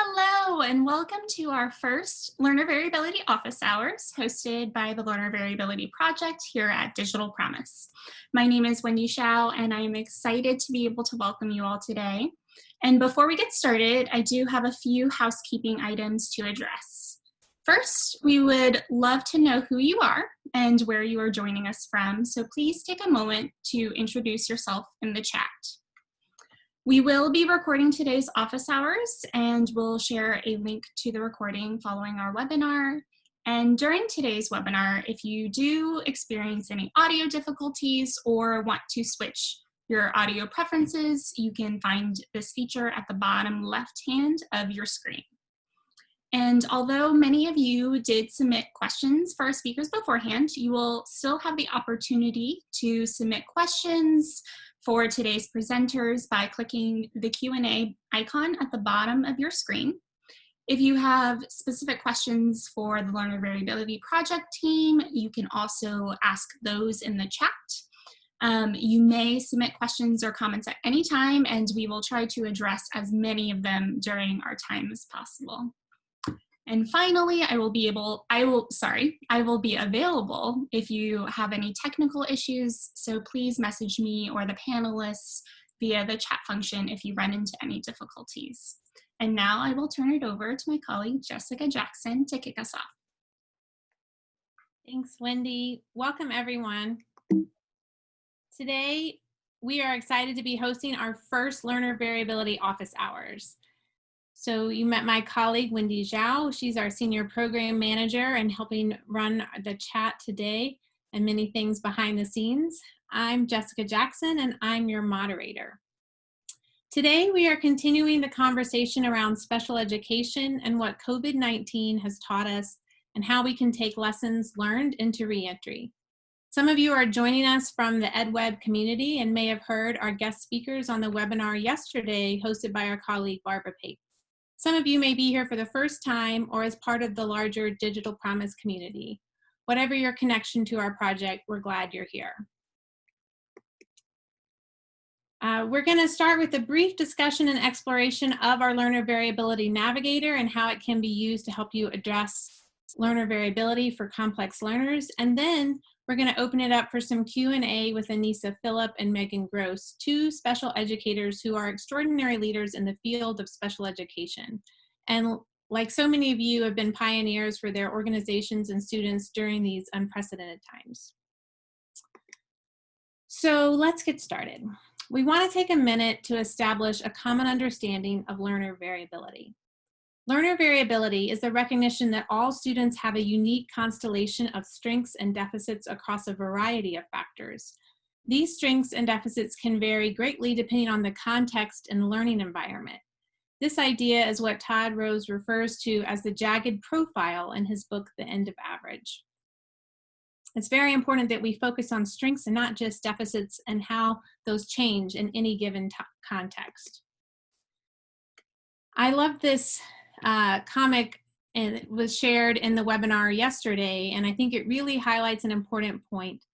Hello, and welcome to our first Learner Variability Office Hours, hosted by the Learner Variability Project here at Digital Promise. My name is Wendy Shao, and I am excited to be able to welcome you all today. And before we get started, I do have a few housekeeping items to address. First, we would love to know who you are and where you are joining us from, so please take a moment to introduce yourself in the chat. We will be recording today's office hours, and we'll share a link to the recording following our webinar. And during today's webinar, if you do experience any audio difficulties or want to switch your audio preferences, you can find this feature at the bottom left hand of your screen. And although many of you did submit questions for our speakers beforehand, you will still have the opportunity to submit questions for today's presenters by clicking the Q&A icon at the bottom of your screen. If you have specific questions for the Learner Variability Project team, you can also ask those in the chat. You may submit questions or comments at any time, and we will try to address as many of them during our time as possible. And finally, I will be available if you have any technical issues, so please message me or the panelists via the chat function if you run into any difficulties. And now I will turn it over to my colleague, Jessica Jackson, to kick us off. Thanks, Wendy. Welcome, everyone. Today, we are excited to be hosting our first Learner Variability Office Hours. So you met my colleague, Wendy Zhao. She's our Senior Program Manager and helping run the chat today and many things behind the scenes. I'm Jessica Jackson, and I'm your moderator. Today, we are continuing the conversation around special education and what COVID-19 has taught us and how we can take lessons learned into reentry. Some of you are joining us from the EdWeb community and may have heard our guest speakers on the webinar yesterday hosted by our colleague, Barbara Pape. Some of you may be here for the first time or as part of the larger Digital Promise community. Whatever your connection to our project, we're glad you're here. We're going to start with a brief discussion and exploration of our Learner Variability Navigator and how it can be used to help you address learner variability for complex learners. And then we're going to open it up for some Q&A with Anissa Phillip and Megan Gross, two special educators who are extraordinary leaders in the field of special education. And like so many of you, have been pioneers for their organizations and students during these unprecedented times. So let's get started. We want to take a minute to establish a common understanding of learner variability. Learner variability is the recognition that all students have a unique constellation of strengths and deficits across a variety of factors. These strengths and deficits can vary greatly depending on the context and learning environment. This idea is what Todd Rose refers to as the jagged profile in his book, The End of Average. It's very important that we focus on strengths and not just deficits and how those change in any given context. I love this comic, and it was shared in the webinar yesterday, and I think it really highlights an important point,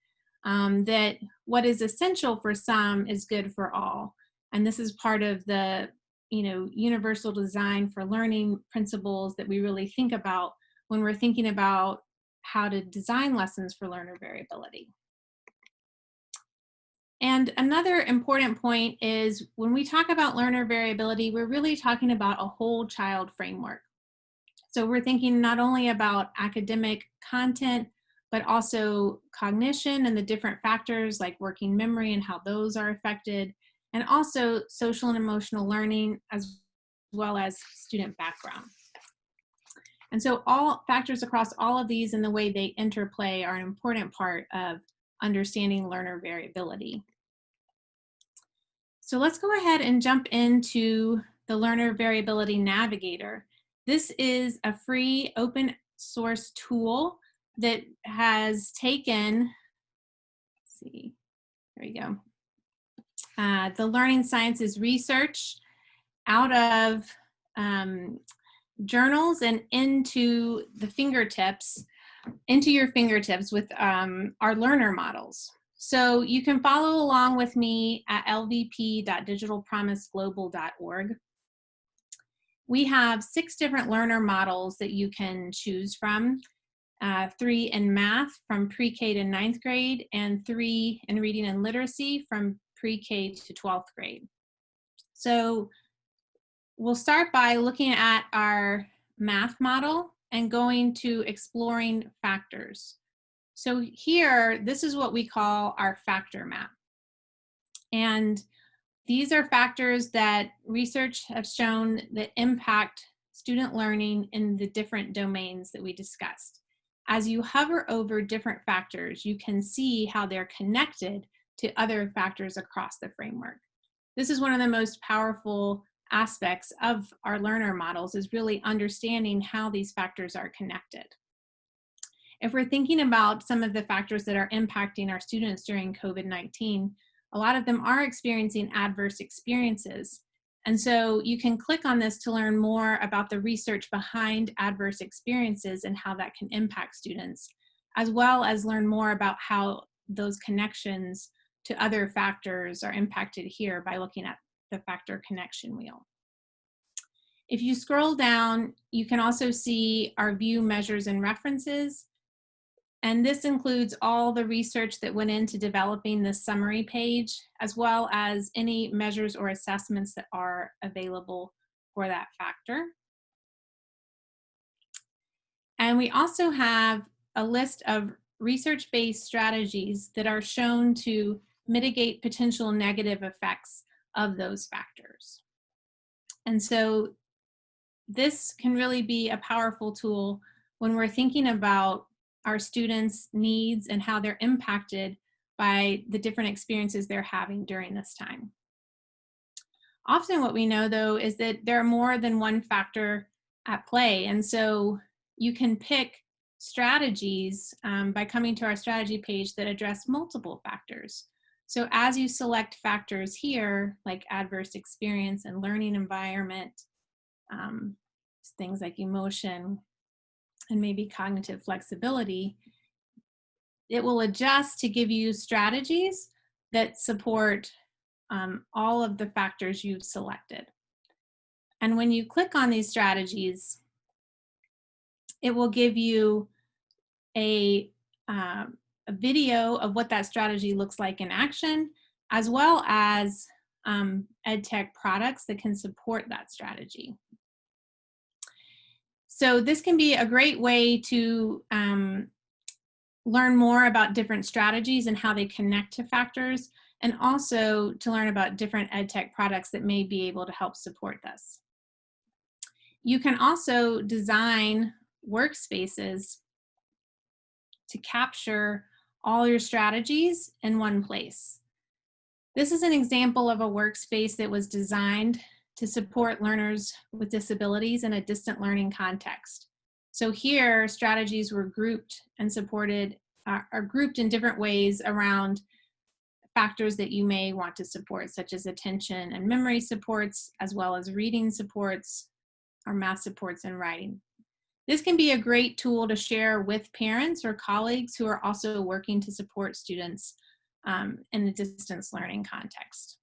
that what is essential for some is good for all. And this is part of the universal design for learning principles that we really think about when we're thinking about how to design lessons for learner variability. And another important point is when we talk about learner variability, we're really talking about a whole child framework. So we're thinking not only about academic content, but also cognition and the different factors like working memory and how those are affected, and also social and emotional learning as well as student background. And so all factors across all of these and the way they interplay are an important part of understanding learner variability. So let's go ahead and jump into the Learner Variability Navigator. This is a free open source tool that has taken, let's see, there we go, the learning sciences research out of journals and into the fingertips, into your fingertips with our learner models. So you can follow along with me at lvp.digitalpromiseglobal.org. We have 6 different learner models that you can choose from. 3 in math from pre-K to 9th grade, and 3 in reading and literacy from pre-K to 12th grade. So we'll start by looking at our math model and going to exploring factors. So here, this is what we call our factor map. And these are factors that research has shown that impact student learning in the different domains that we discussed. As you hover over different factors, you can see how they're connected to other factors across the framework. This is one of the most powerful aspects of our learner models, is really understanding how these factors are connected. If we're thinking about some of the factors that are impacting our students during COVID-19, a lot of them are experiencing adverse experiences. And so you can click on this to learn more about the research behind adverse experiences and how that can impact students, as well as learn more about how those connections to other factors are impacted here by looking at the factor connection wheel. If you scroll down, you can also see our view, measures, and references. And this includes all the research that went into developing this summary page, as well as any measures or assessments that are available for that factor. And we also have a list of research-based strategies that are shown to mitigate potential negative effects of those factors. And so this can really be a powerful tool when we're thinking about our students' needs and how they're impacted by the different experiences they're having during this time. Often what we know, though, is that there are more than one factor at play. And so you can pick strategies by coming to our strategy page that address multiple factors. So as you select factors here, like adverse experience and learning environment, things like emotion, and maybe cognitive flexibility, it will adjust to give you strategies that support all of the factors you've selected. And when you click on these strategies, it will give you a video of what that strategy looks like in action, as well as EdTech products that can support that strategy. So this can be a great way to learn more about different strategies and how they connect to factors, and also to learn about different EdTech products that may be able to help support this. You can also design workspaces to capture all your strategies in one place. This is an example of a workspace that was designed to support learners with disabilities in a distant learning context. So here, strategies were grouped and supported, are grouped in different ways around factors that you may want to support, such as attention and memory supports, as well as reading supports, or math supports and writing. This can be a great tool to share with parents or colleagues who are also working to support students in the distance learning context.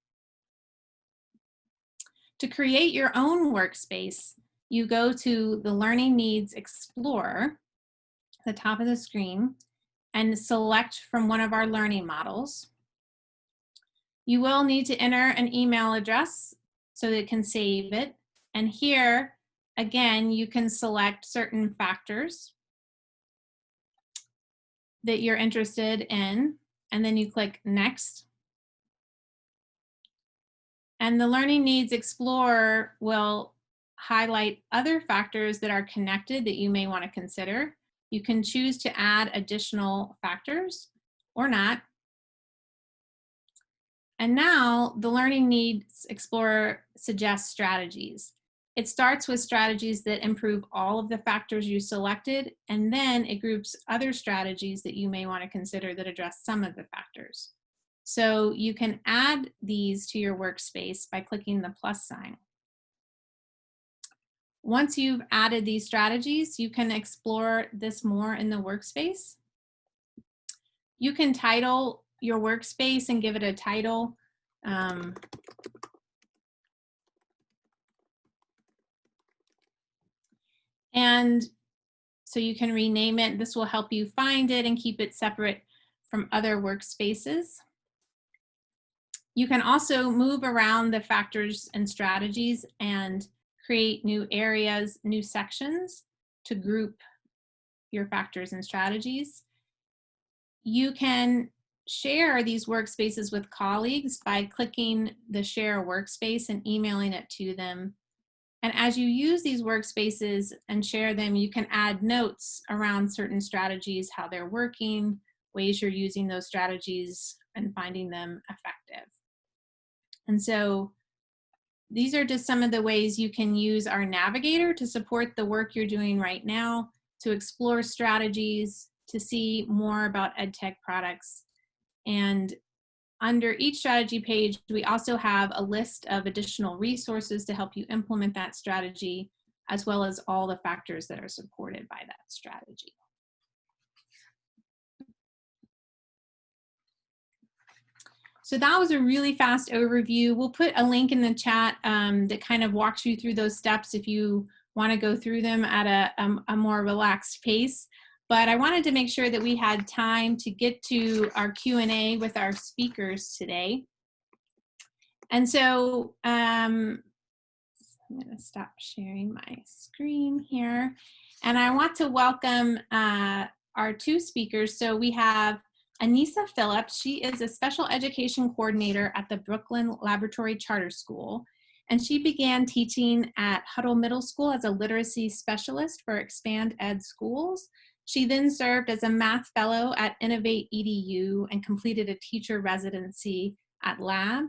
To create your own workspace, you go to the Learning Needs Explorer at the top of the screen and select from one of our learning models. You will need to enter an email address so that it can save it. And here, again, you can select certain factors that you're interested in, and then you click Next. And the Learning Needs Explorer will highlight other factors that are connected that you may want to consider. You can choose to add additional factors or not. And now the Learning Needs Explorer suggests strategies. It starts with strategies that improve all of the factors you selected, and then it groups other strategies that you may want to consider that address some of the factors. So you can add these to your workspace by clicking the plus sign. Once you've added these strategies, you can explore this more in the workspace. You can title your workspace and give it a title. And so you can rename it. This will help you find it and keep it separate from other workspaces. You can also move around the factors and strategies and create new areas, new sections to group your factors and strategies. You can share these workspaces with colleagues by clicking the share workspace and emailing it to them. And as you use these workspaces and share them, you can add notes around certain strategies, how they're working, ways you're using those strategies and finding them effective. And so these are just some of the ways you can use our Navigator to support the work you're doing right now, to explore strategies, to see more about EdTech products. And under each strategy page, we also have a list of additional resources to help you implement that strategy, as well as all the factors that are supported by that strategy. So that was a really fast overview. We'll put a link in the chat that kind of walks you through those steps if you want to go through them at a more relaxed pace. But I wanted to make sure that we had time to get to our Q&A with our speakers today. And so I'm going to stop sharing my screen here. And I want to welcome our two speakers. So we have Anissa Phillips. She is a special education coordinator at the Brooklyn Laboratory Charter School. And she began teaching at Huddle Middle School as a literacy specialist for Expand Ed schools. She then served as a math fellow at Innovate EDU and completed a teacher residency at Lab.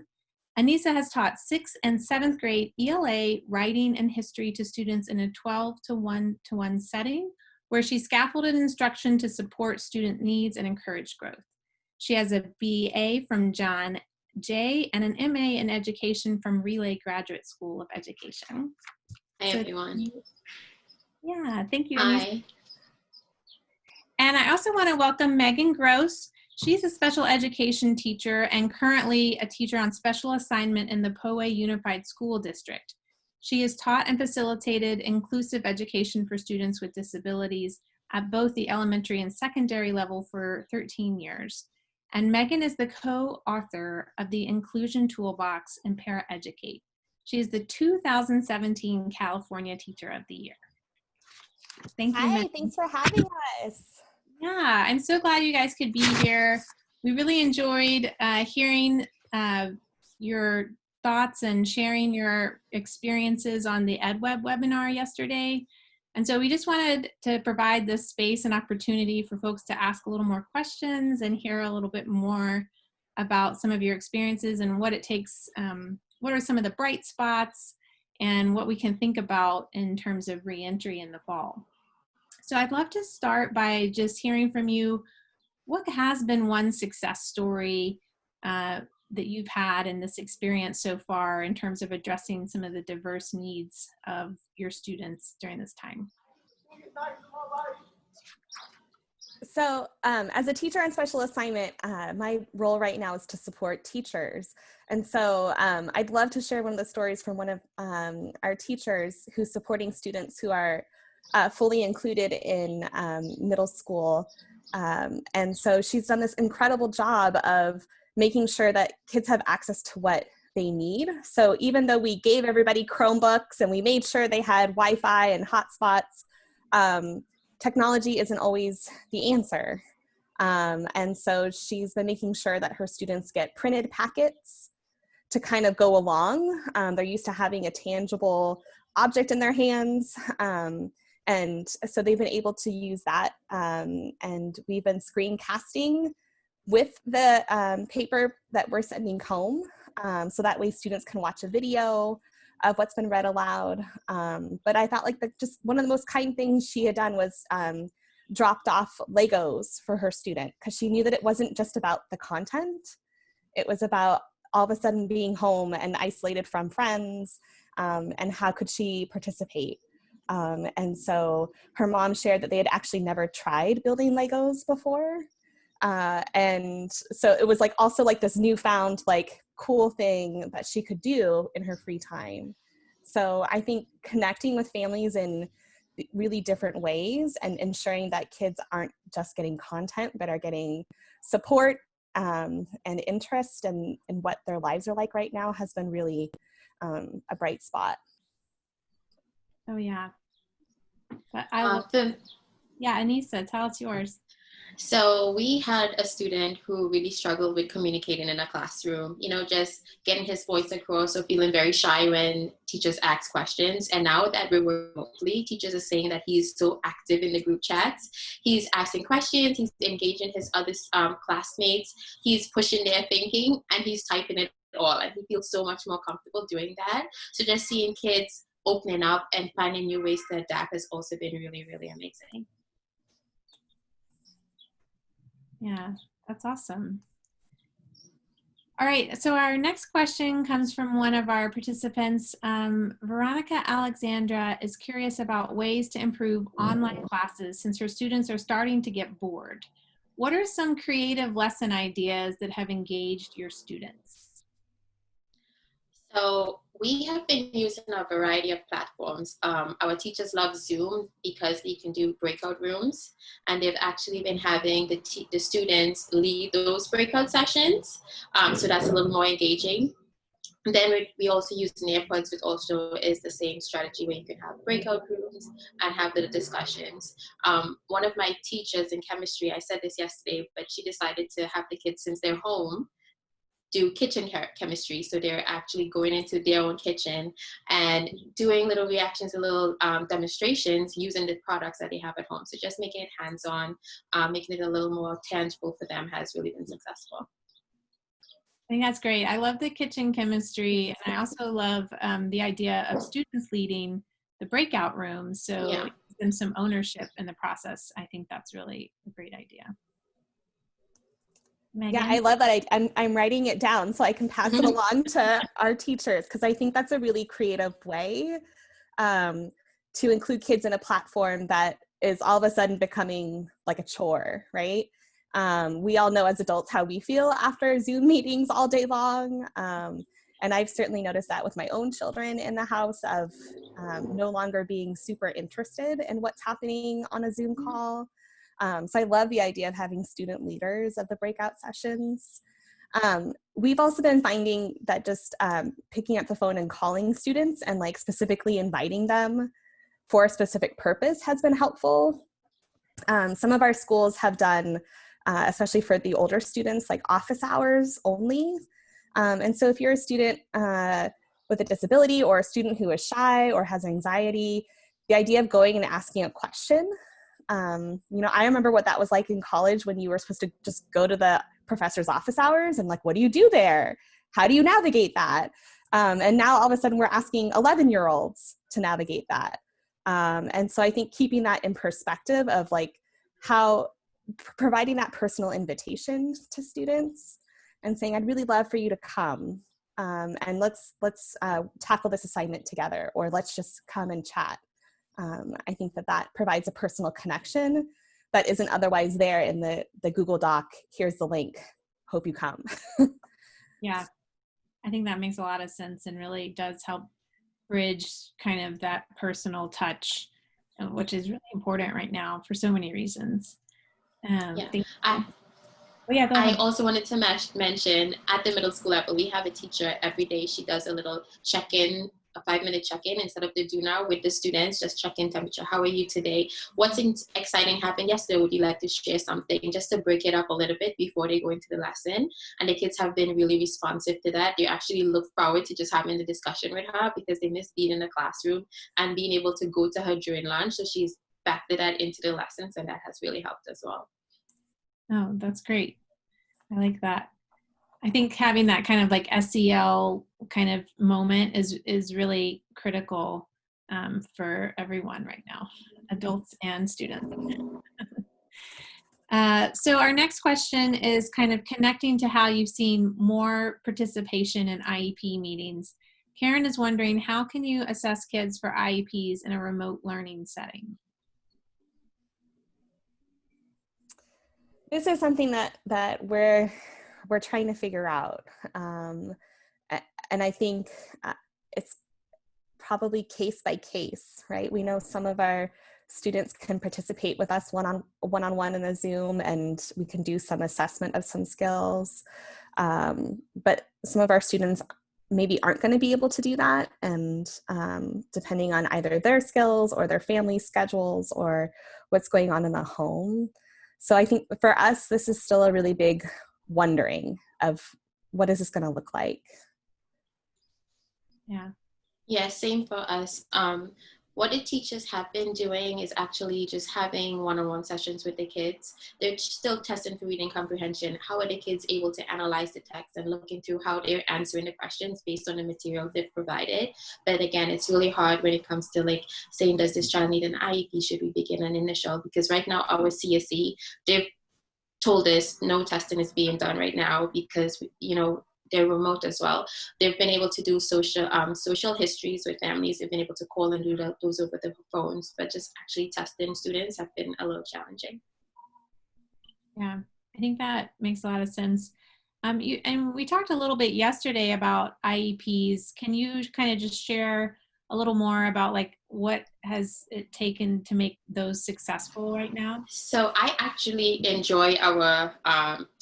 Anissa has taught 6th and 7th grade ELA writing and history to students in a 12-to-1 setting, where she scaffolded instruction to support student needs and encourage growth. She has a BA from John Jay and an MA in education from Relay Graduate School of Education. Hi, everyone. Yeah, thank you, Hi. Anissa. And I also want to welcome Megan Gross. She's a special education teacher and currently a teacher on special assignment in the Poway Unified School District. She has taught and facilitated inclusive education for students with disabilities at both the elementary and secondary level for 13 years. And Megan is the co-author of the Inclusion Toolbox and Para-Educate. She is the 2017 California Teacher of the Year. Thank you, Hi, Megan. thanks for having us. Yeah, I'm so glad you guys could be here. We really enjoyed hearing your thoughts and sharing your experiences on the EdWeb webinar yesterday. And so we just wanted to provide this space and opportunity for folks to ask a little more questions and hear a little bit more about some of your experiences and what it takes, what are some of the bright spots and what we can think about in terms of reentry in the fall. So I'd love to start by just hearing from you, what has been one success story that you've had in this experience so far in terms of addressing some of the diverse needs of your students during this time? So as a teacher on special assignment, my role right now is to support teachers. And so I'd love to share one of the stories from one of our teachers who's supporting students who are fully included in middle school. And so she's done this incredible job of making sure that kids have access to what they need. So even though we gave everybody Chromebooks and we made sure they had Wi-Fi and hotspots, technology isn't always the answer. And so she's been making sure that her students get printed packets to kind of go along. They're used to having a tangible object in their hands. And so they've been able to use that. And we've been screencasting with the paper that we're sending home. So that way students can watch a video of what's been read aloud. But I thought like just one of the most kind things she had done was dropped off Legos for her student, because she knew that it wasn't just about the content. It was about all of a sudden being home and isolated from friends, and how could she participate. And so her mom shared that they had actually never tried building Legos before. And so it was like also like this newfound like cool thing that she could do in her free time. So I think connecting with families in really different ways, and ensuring that kids aren't just getting content, but are getting support and interest in what their lives are like right now has been really a bright spot. Oh yeah. But yeah, Anissa, tell us yours. So we had a student who really struggled with communicating in a classroom, just getting his voice across, or feeling very shy when teachers ask questions. And now that we're working remotely, teachers are saying that he's so active in the group chats. He's asking questions, he's engaging his other classmates, he's pushing their thinking, and he's typing it all. And he feels so much more comfortable doing that. So just seeing kids opening up and finding new ways to adapt has also been really, really amazing. Yeah, that's awesome. All right, so our next question comes from one of our participants. Veronica Alexandra is curious about ways to improve online classes since her students are starting to get bored. What are some creative lesson ideas that have engaged your students? So we have been using a variety of platforms. Our teachers love Zoom because they can do breakout rooms, and they've actually been having the students lead those breakout sessions. So that's a little more engaging. And then we also use Nearpods, which also is the same strategy where you can have breakout rooms and have the discussions. One of my teachers in chemistry, I said this yesterday, but she decided to have the kids, since they're home, do kitchen chemistry. So they're actually going into their own kitchen and doing little reactions and little demonstrations using the products that they have at home. So just making it hands-on, making it a little more tangible for them has really been successful. I think that's great. I love the kitchen chemistry, and I also love the idea of students leading the breakout rooms, so Yeah. give them some ownership in the process. I think that's really a great idea. Megan? Yeah, I love that. I'm writing it down so I can pass it along to our teachers, because I think that's a really creative way to include kids in a platform that is all of a sudden becoming like a chore, right? We all know as adults how we feel after Zoom meetings all day long. And I've certainly noticed that with my own children in the house of no longer being super interested in what's happening on a Zoom call. So I love the idea of having student leaders of the breakout sessions. We've also been finding that just picking up the phone and calling students and like specifically inviting them for a specific purpose has been helpful. Some of our schools have done, especially for the older students, like office hours only. And so if you're a student with a disability or a student who is shy or has anxiety, the idea of going and asking a question, I remember what that was like in college when you were supposed to just go to the professor's office hours and like, what do you do there? How do you navigate that? And now all of a sudden we're asking 11-year-olds to navigate that. And so I think keeping that in perspective of like how providing that personal invitation to students and saying, I'd really love for you to come and let's tackle this assignment together, or let's just come and chat. I think that provides a personal connection that isn't otherwise there in the Google Doc. Here's the link. Hope you come. Yeah, I think that makes a lot of sense and really does help bridge kind of that personal touch, which is really important right now for so many reasons. I also wanted to mention at the middle school level, we have a teacher every day. She does a little check-in, a 5-minute check-in instead of the do now with the students, just check-in temperature. How are you today? What's exciting happened yesterday? Would you like to share something, just to break it up a little bit before they go into the lesson? And the kids have been really responsive to that. They actually look forward to just having the discussion with her because they miss being in the classroom and being able to go to her during lunch. So she's factored that into the lessons, and that has really helped as well. Oh, that's great. I like that. I think having that kind of like SEL kind of moment is really critical for everyone right now, adults and students. So our next question is kind of connecting to how you've seen more participation in IEP meetings. Karen is wondering, how can you assess kids for IEPs in a remote learning setting? This is something that we're trying to figure out. And I think it's probably case by case, right? We know some of our students can participate with us one-on-one in a Zoom, and we can do some assessment of some skills. But some of our students maybe aren't going to be able to do that. And depending on either their skills or their family schedules or what's going on in the home. So I think for us, this is still a really big wondering of what is this going to look like? Yeah. Yeah, same for us. What the teachers have been doing is actually just having one-on-one sessions with the kids. They're still testing for reading comprehension. How are the kids able to analyze the text and looking through how they're answering the questions based on the material they've provided? But again, it's really hard when it comes to like saying, does this child need an IEP? Should we begin an initial? Because right now our CSE, they've told us no testing is being done right now because, you know, they're remote as well. They've been able to do social histories with families. They've been able to call and do those over the phones, but just actually testing students have been a little challenging. Yeah, I think that makes a lot of sense. And we talked a little bit yesterday about IEPs. Can you kind of just share a little more about like what has it taken to make those successful right now? So I actually enjoy our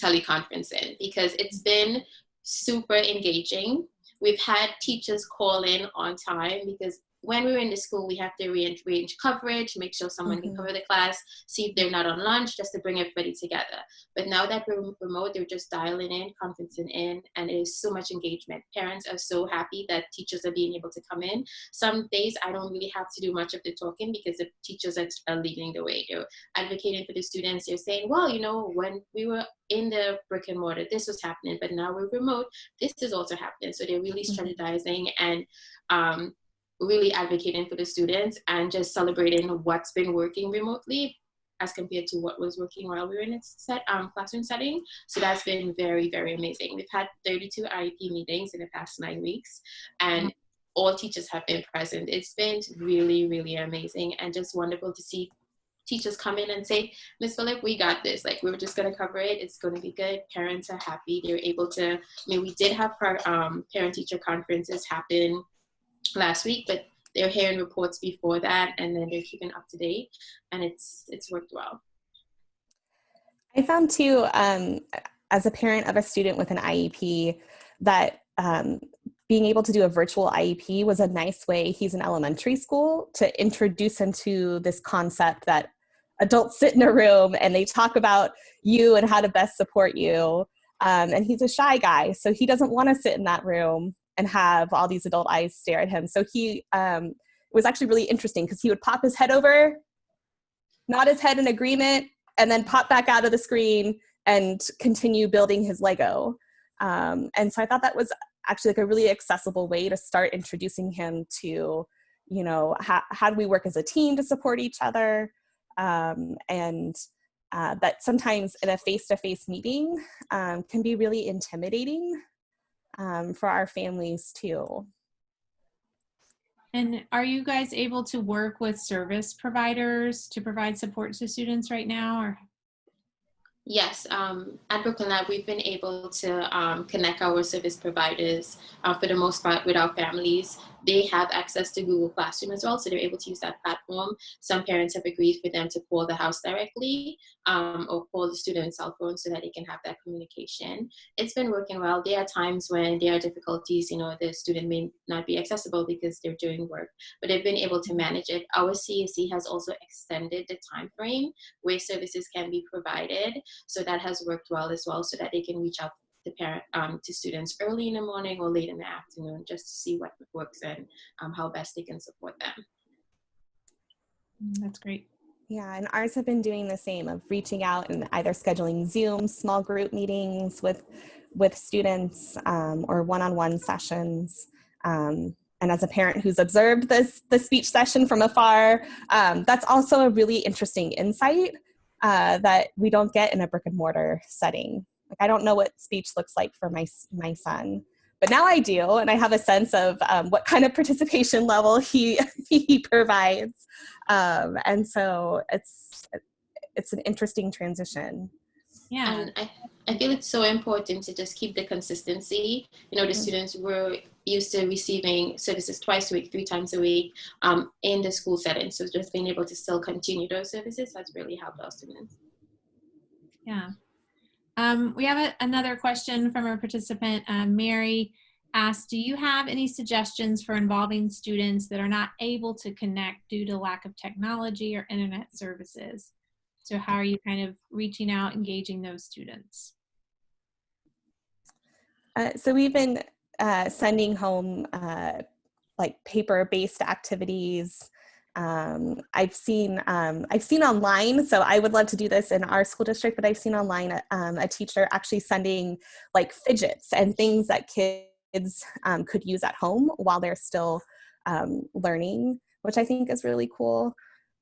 teleconferencing because it's been super engaging. We've had teachers call in on time because when we were in the school, we have to arrange coverage, make sure someone can cover the class, see if they're not on lunch, just to bring everybody together. But now that we're remote, they're just dialing in, conferencing in, and it is so much engagement. Parents are so happy that teachers are being able to come in. Some days I don't really have to do much of the talking because the teachers are leading the way. They're advocating for the students. They're saying, well, you know, when we were in the brick and mortar, this was happening, but now we're remote, this is also happening. So they're really strategizing and really advocating for the students and just celebrating what's been working remotely as compared to what was working while we were in a classroom setting. So that's been very, very amazing. We've had 32 IEP meetings in the past 9 weeks, and all teachers have been present. It's been really, really amazing and just wonderful to see teachers come in and say, Miss Phillips, we got this. Like, we're just going to cover it. It's going to be good. Parents are happy. They're able to, I mean, we did have parent-teacher conferences happen last week, but they're hearing reports before that, and then they're keeping up to date, and it's worked well. I found too, as a parent of a student with an IEP, that being able to do a virtual IEP was a nice way, he's in elementary school, to introduce him to this concept that adults sit in a room and they talk about you and how to best support you. And he's a shy guy, so he doesn't want to sit in that room and have all these adult eyes stare at him. So he, it was actually really interesting because he would pop his head over, nod his head in agreement, and then pop back out of the screen and continue building his Lego. And so I thought that was actually like a really accessible way to start introducing him to, you know, how do we work as a team to support each other? And that sometimes in a face-to-face meeting can be really intimidating for our families too. And are you guys able to work with service providers to provide support to students right now? Or? Yes, at Brooklyn Lab, we've been able to connect our service providers for the most part with our families. They have access to Google Classroom as well, so they're able to use that platform. Some parents have agreed for them to call the house directly or call the student's cell phone so that they can have that communication. It's been working well. There are times when there are difficulties, you know, the student may not be accessible because they're doing work, but they've been able to manage it. Our CSE has also extended the time frame where services can be provided. So that has worked well as well, so that they can reach out to students early in the morning or late in the afternoon just to see what works and how best they can support them. That's great. Yeah, and ours have been doing the same, of reaching out and either scheduling Zoom small group meetings with students or one-on-one sessions. And as a parent who's observed the speech session from afar, that's also a really interesting insight that we don't get in a brick and mortar setting. Like, I don't know what speech looks like for my son, but now I do, and I have a sense of what kind of participation level he provides, and so it's an interesting transition. Yeah, and I feel it's so important to just keep the consistency. You know, the students were used to receiving services twice a week, 3 times a week in the school setting. So just being able to still continue those services has really helped our students. Yeah. We have another question from our participant. Mary asked, do you have any suggestions for involving students that are not able to connect due to lack of technology or internet services? So how are you kind of reaching out, engaging those students? So we've been sending home like paper-based activities. I've seen online, so I would love to do this in our school district, but I've seen online a teacher actually sending like fidgets and things that kids could use at home while they're still learning, which I think is really cool.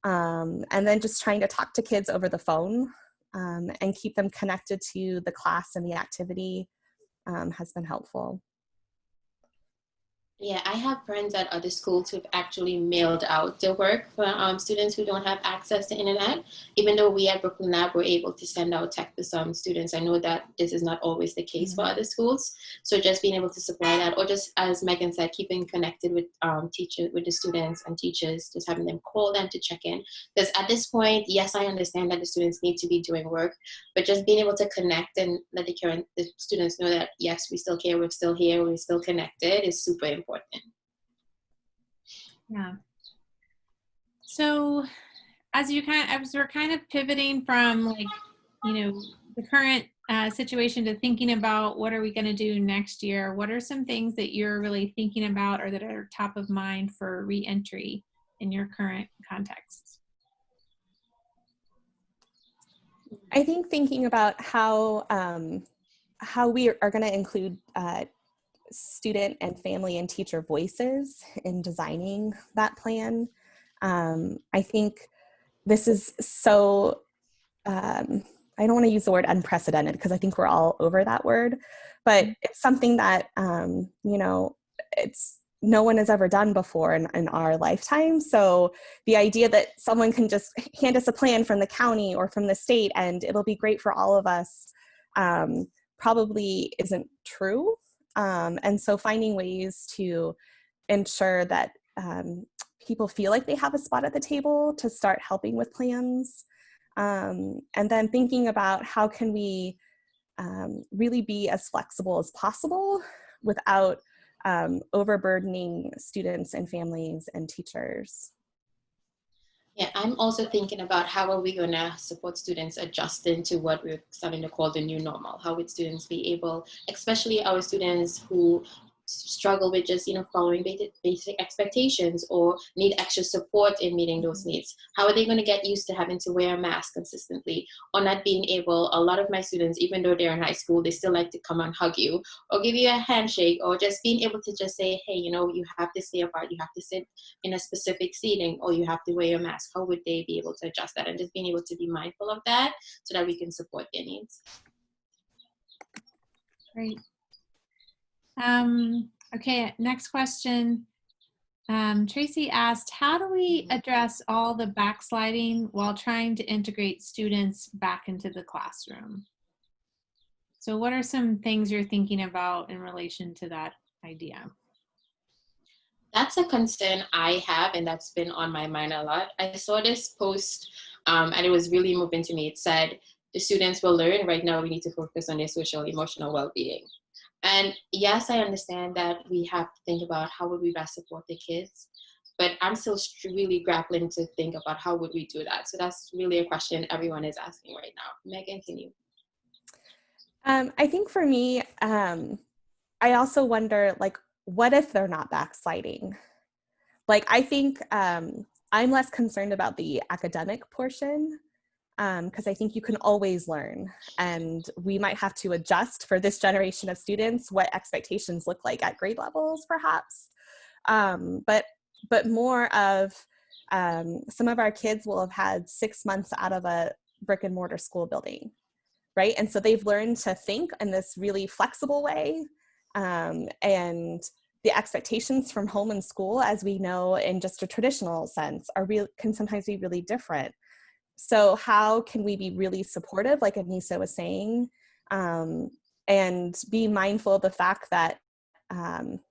And then just trying to talk to kids over the phone and keep them connected to the class and the activity has been helpful. Yeah, I have friends at other schools who've actually mailed out their work for students who don't have access to internet. Even though we at Brooklyn Lab were able to send out tech to some students, I know that this is not always the case for other schools. So just being able to supply that, or just as Megan said, keeping connected with teachers, with the students and teachers, just having them call them to check in. Because at this point, yes, I understand that the students need to be doing work, but just being able to connect and let the students know that yes, we still care, we're still here, we're still connected is super important. Yeah. So as we're kind of pivoting from like, the current situation to thinking about what are we going to do next year, what are some things that you're really thinking about or that are top of mind for re-entry in your current context? I think thinking about how we are going to include student and family and teacher voices in designing that plan. I think this is so, I don't want to use the word unprecedented because I think we're all over that word, but it's something that, it's no one has ever done before in our lifetime. So the idea that someone can just hand us a plan from the county or from the state and it'll be great for all of us probably isn't true. And so finding ways to ensure that people feel like they have a spot at the table to start helping with plans. And then thinking about how can we really be as flexible as possible without overburdening students and families and teachers. Yeah, I'm also thinking about how are we going to support students adjusting to what we're starting to call the new normal. How would students be able, especially our students who struggle with just following basic expectations or need extra support in meeting those needs? How are they going to get used to having to wear a mask consistently or not being able? A lot of my students, even though they're in high school, they still like to come and hug you or give you a handshake, or just being able to just say, hey, you have to stay apart, you have to sit in a specific seating, or you have to wear your mask. How would they be able to adjust that? And just being able to be mindful of that so that we can support their needs. Great. Okay, next question. Tracy asked, how do we address all the backsliding while trying to integrate students back into the classroom? So what are some things you're thinking about in relation to that idea? That's a concern I have, and that's been on my mind a lot. I saw this post, and it was really moving to me. It said, the students will learn. Right now, we need to focus on their social, emotional well-being. And yes, I understand that we have to think about how would we best support the kids, but I'm still really grappling to think about how would we do that. So that's really a question everyone is asking right now. Megan, can you? I think for me, I also wonder, like, what if they're not backsliding? Like, I think I'm less concerned about the academic portion because I think you can always learn, and we might have to adjust for this generation of students what expectations look like at grade levels, perhaps. But more of some of our kids will have had 6 months out of a brick and mortar school building, right? And so they've learned to think in this really flexible way, and the expectations from home and school, as we know in just a traditional sense, can sometimes be really different. So how can we be really supportive, like Anissa was saying, and be mindful of the fact that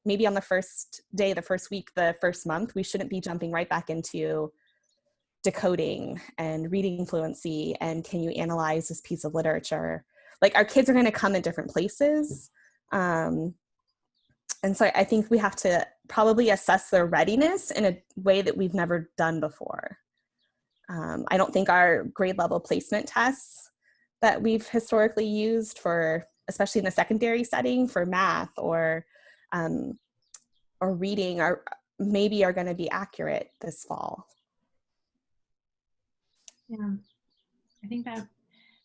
maybe on the first day, the first week, the first month, we shouldn't be jumping right back into decoding and reading fluency and can you analyze this piece of literature. Like, our kids are going to come in different places. And so I think we have to probably assess their readiness in a way that we've never done before. I don't think our grade level placement tests that we've historically used for, especially in the secondary setting, for math or reading, are going to be accurate this fall. Yeah, I think that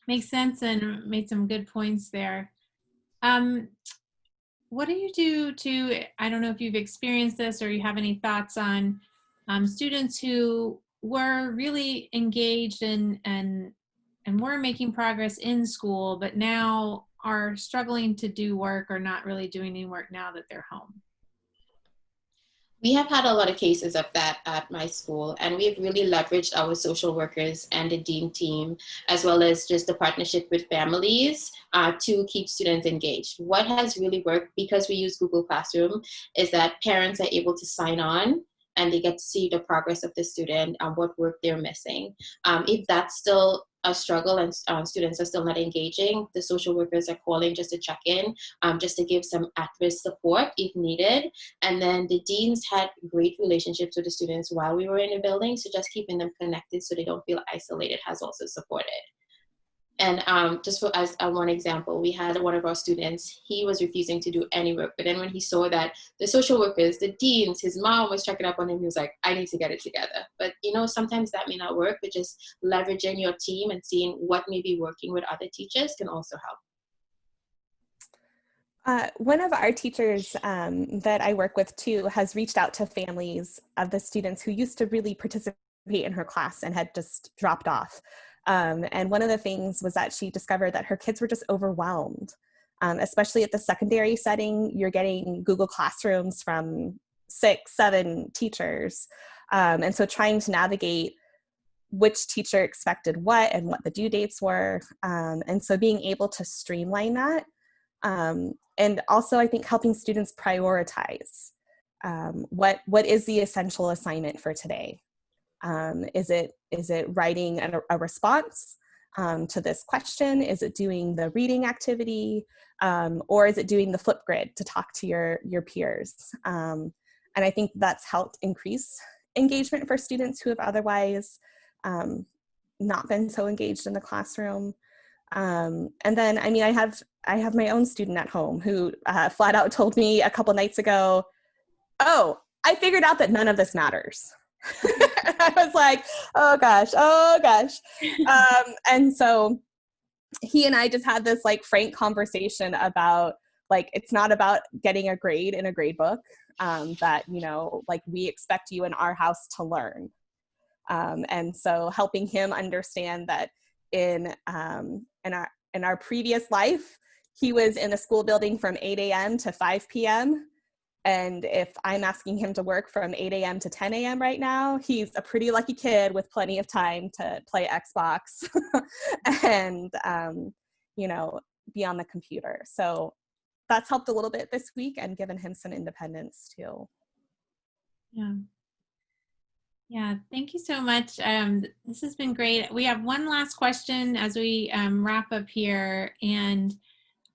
makes sense and made some good points there. What do you do to, I don't know if you've experienced this or you have any thoughts on students who were really engaged and were making progress in school, but now are struggling to do work or not really doing any work now that they're home? We have had a lot of cases of that at my school, and we've really leveraged our social workers and the dean team, as well as just the partnership with families to keep students engaged. What has really worked, because we use Google Classroom, is that parents are able to sign on and they get to see the progress of the student and what work they're missing. If that's still a struggle and students are still not engaging, the social workers are calling just to check in, just to give some at-risk support if needed. And then the deans had great relationships with the students while we were in the building, so just keeping them connected so they don't feel isolated has also supported. And just for as one example, we had one of our students, he was refusing to do any work. But then when he saw that the social workers, the deans, his mom was checking up on him, he was like, I need to get it together. But sometimes that may not work, but just leveraging your team and seeing what may be working with other teachers can also help. One of our teachers that I work with too has reached out to families of the students who used to really participate in her class and had just dropped off. And one of the things was that she discovered that her kids were just overwhelmed, especially at the secondary setting. You're getting Google Classrooms from 6, 7 teachers. And so trying to navigate which teacher expected what and what the due dates were. And so being able to streamline that. And also, I think helping students prioritize what is the essential assignment for today. Is it writing a response to this question? Is it doing the reading activity? Or is it doing the flip grid to talk to your peers? And I think that's helped increase engagement for students who have otherwise not been so engaged in the classroom. And then, I have my own student at home who flat out told me a couple nights ago, oh, I figured out that none of this matters. I was like, oh gosh. And so he and I just had this frank conversation about it's not about getting a grade in a grade book, that, we expect you in our house to learn. And so helping him understand that in our previous life, he was in the school building from 8 a.m. to 5 p.m. And if I'm asking him to work from 8 a.m. to 10 a.m. right now, he's a pretty lucky kid with plenty of time to play Xbox and, be on the computer. So that's helped a little bit this week and given him some independence too. Yeah, thank you so much. This has been great. We have one last question as we wrap up here. And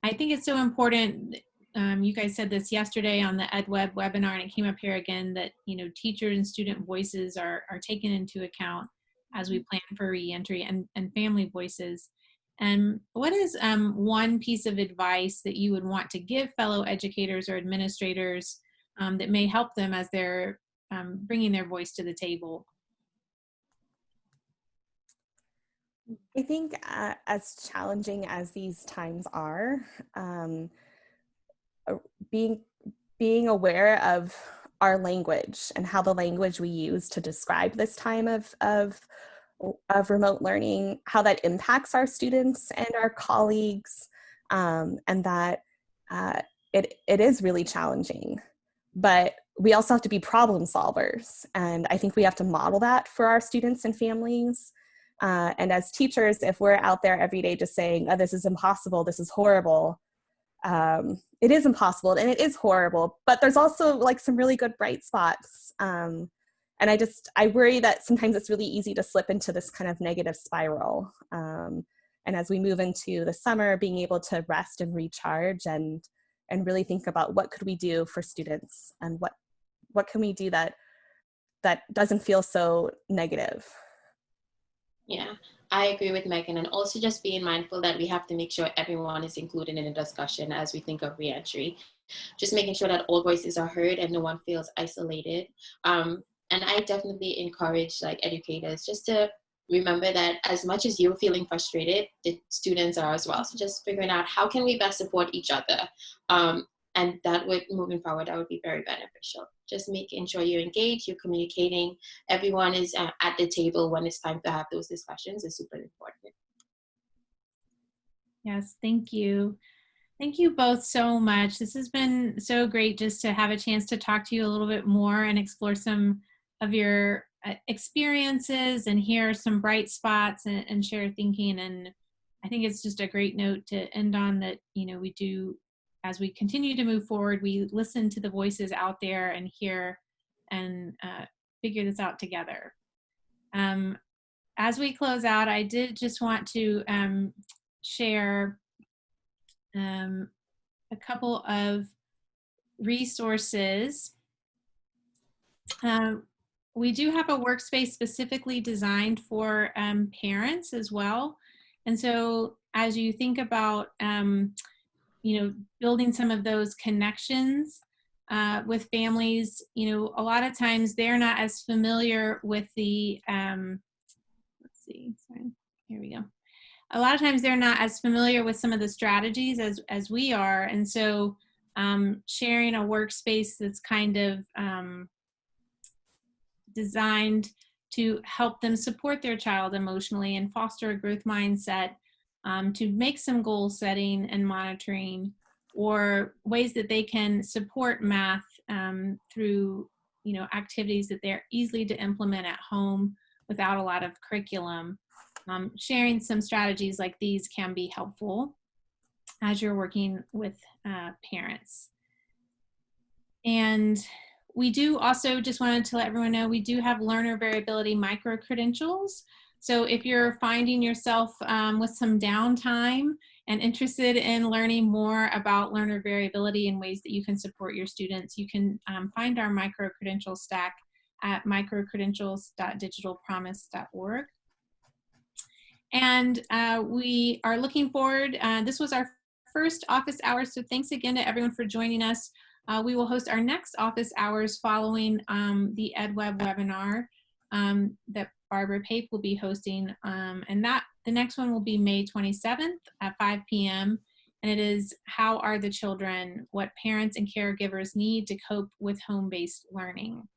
I think it's so important. You guys said this yesterday on the EdWeb webinar, and it came up here again, that teacher and student voices are taken into account as we plan for reentry, and family voices. And what is one piece of advice that you would want to give fellow educators or administrators that may help them as they're bringing their voice to the table? I think as challenging as these times are, being aware of our language and how the language we use to describe this time of remote learning, how that impacts our students and our colleagues, and that it is really challenging. But we also have to be problem solvers, and I think we have to model that for our students and families. And as teachers, if we're out there every day just saying, oh, this is impossible, this is horrible, it is impossible and it is horrible, but there's also like some really good bright spots. And I worry that sometimes it's really easy to slip into this kind of negative spiral. And as we move into the summer, being able to rest and recharge and really think about what could we do for students and what can we do that doesn't feel so negative. Yeah, I agree with Megan, and also just being mindful that we have to make sure everyone is included in the discussion as we think of reentry. Just making sure that all voices are heard and no one feels isolated. And I definitely encourage like educators just to remember that as much as you're feeling frustrated, the students are as well. So just figuring out how can we best support each other. And that would, moving forward, that would be very beneficial. Just making sure you're engaged, you're communicating, everyone is at the table when it's time to have those discussions is super important. Yes, thank you. Thank you both so much. This has been so great just to have a chance to talk to you a little bit more and explore some of your experiences and hear some bright spots and share thinking. And I think it's just a great note to end on that, you know, we do, as we continue to move forward, we listen to the voices out there and hear and figure this out together. As we close out, I did just want to share a couple of resources. We do have a workspace specifically designed for parents as well. And so as you think about you know, building some of those connections with families, you know, a lot of times they're not as familiar with the, let's see, sorry, here we go. A lot of times they're not as familiar with some of the strategies as we are. And so sharing a workspace that's kind of designed to help them support their child emotionally and foster a growth mindset, to make some goal setting and monitoring, or ways that they can support math through, you know, activities that they're easily to implement at home without a lot of curriculum. Sharing some strategies like these can be helpful as you're working with parents. And we do also just wanted to let everyone know we do have learner variability micro-credentials. So if you're finding yourself with some downtime and interested in learning more about learner variability and ways that you can support your students, you can find our micro-credential stack at microcredentials.digitalpromise.org. And we are looking forward. This was our first office hours, so thanks again to everyone for joining us. We will host our next office hours following the EdWeb webinar that Barbara Pape will be hosting, and that the next one will be May 27th at 5 p.m. and it is How Are the Children? What Parents and Caregivers Need to Cope with Home-Based Learning.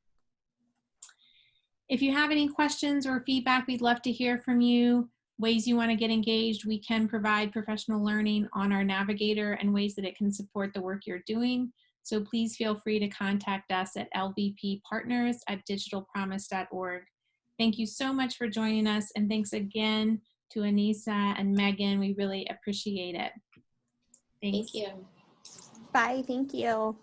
If you have any questions or feedback, we'd love to hear from you. Ways you want to get engaged, we can provide professional learning on our Navigator and ways that it can support the work you're doing. So please feel free to contact us at lvppartners@digitalpromise.org. Thank you so much for joining us, and thanks again to Anissa and Megan. We really appreciate it. Thanks. Thank you. Bye, thank you.